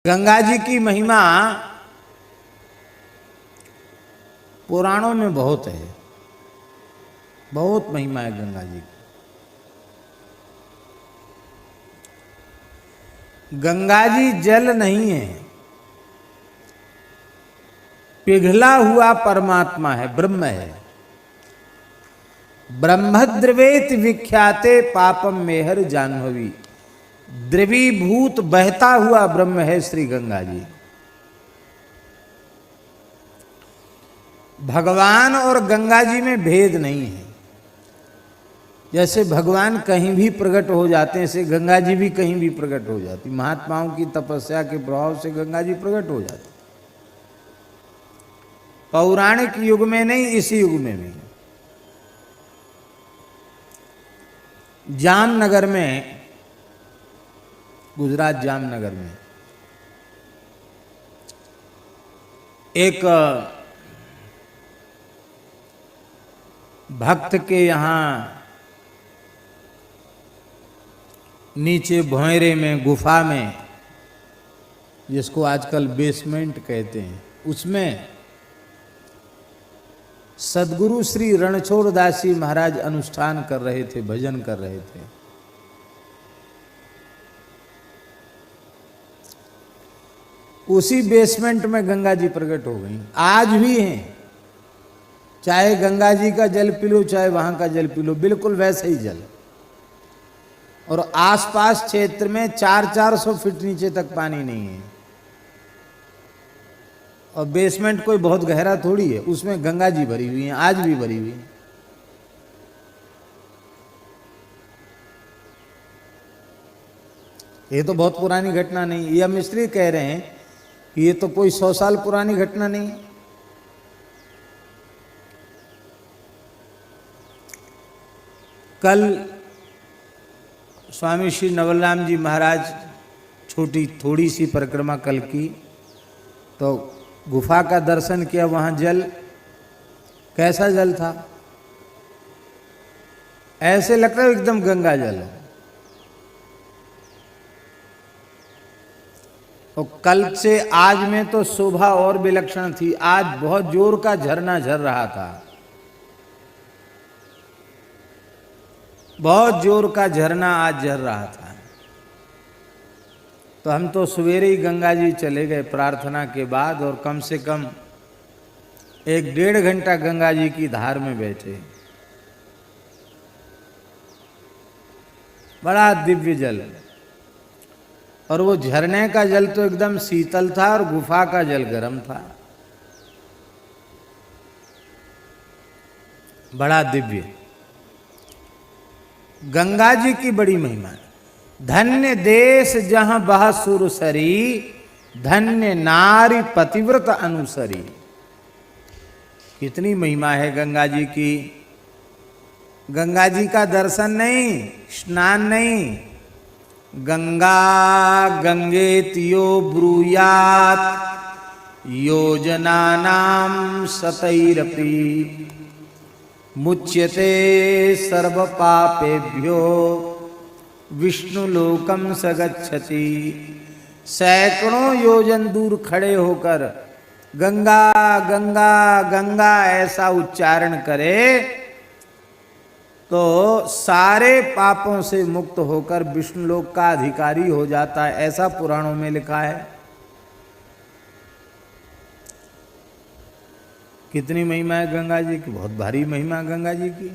गंगा जी की महिमा पुराणों में बहुत है, बहुत महिमा है गंगा जी की। गंगा जी जल नहीं है, पिघला हुआ परमात्मा है, ब्रह्म है। ब्रह्मद्रवेति विख्याते पापम मेहर जाह्नवी। द्रवीभूत बहता हुआ ब्रह्म है श्री गंगा जी। भगवान और गंगा जी में भेद नहीं है। जैसे भगवान कहीं भी प्रकट हो जाते हैं, ऐसे गंगा जी भी कहीं भी प्रकट हो जाती। महात्माओं की तपस्या के प्रभाव से गंगा जी प्रकट हो जाती। पौराणिक युग में नहीं, इसी युग में भी। जामनगर में, गुजरात जामनगर में एक भक्त के यहाँ नीचे भौंयरे में, गुफा में, जिसको आजकल बेसमेंट कहते हैं, उसमें सद्गुरु श्री रणछोड़ दास जी महाराज अनुष्ठान कर रहे थे, भजन कर रहे थे। उसी बेसमेंट में गंगा जी प्रकट हो गई। आज भी हैं, चाहे गंगा जी का जल पी लो, चाहे वहां का जल पी लो, बिल्कुल वैसा ही जल। और आसपास क्षेत्र में 400-400 फीट नीचे तक पानी नहीं है। और बेसमेंट कोई बहुत गहरा थोड़ी है, उसमें गंगा जी भरी हुई है, आज भी भरी हुई है। ये तो बहुत पुरानी घटना नहीं। ये मिस्त्री कह रहे हैं कि ये तो कोई 100 साल पुरानी घटना नहीं है। कल स्वामी श्री नवलराम जी महाराज थोड़ी सी परिक्रमा कल की, तो गुफा का दर्शन किया। वहां जल, कैसा जल था, ऐसे लग रहा है एकदम गंगा जल है। तो कल से आज में तो शोभा और विलक्षण थी। आज बहुत जोर का झरना झर रहा था, बहुत जोर का झरना आज झर रहा था। तो हम तो सवेरे ही गंगा जी चले गए प्रार्थना के बाद, और कम से कम 1-1.5 घंटा गंगा जी की धार में बैठे। बड़ा दिव्य जल, और वो झरने का जल तो एकदम शीतल था, और गुफा का जल गर्म था। बड़ा दिव्य। गंगा जी की बड़ी महिमा है। धन्य देश जहां बह सुरसरी, धन्य नारी पतिव्रत अनुसरी। कितनी महिमा है गंगा जी की। गंगा जी का दर्शन नहीं, स्नान नहीं, गंगा गंगेतियो ब्रूयात योजनानां शतैरपि मुच्यते सर्व पापेभ्यो विष्णुलोकम स गच्छति। सैकड़ों योजन दूर खड़े होकर गंगा गंगा गंगा ऐसा उच्चारण करे तो सारे पापों से मुक्त होकर विष्णुलोक का अधिकारी हो जाता है, ऐसा पुराणों में लिखा है। कितनी महिमा है गंगा जी की, बहुत भारी महिमा गंगा जी की।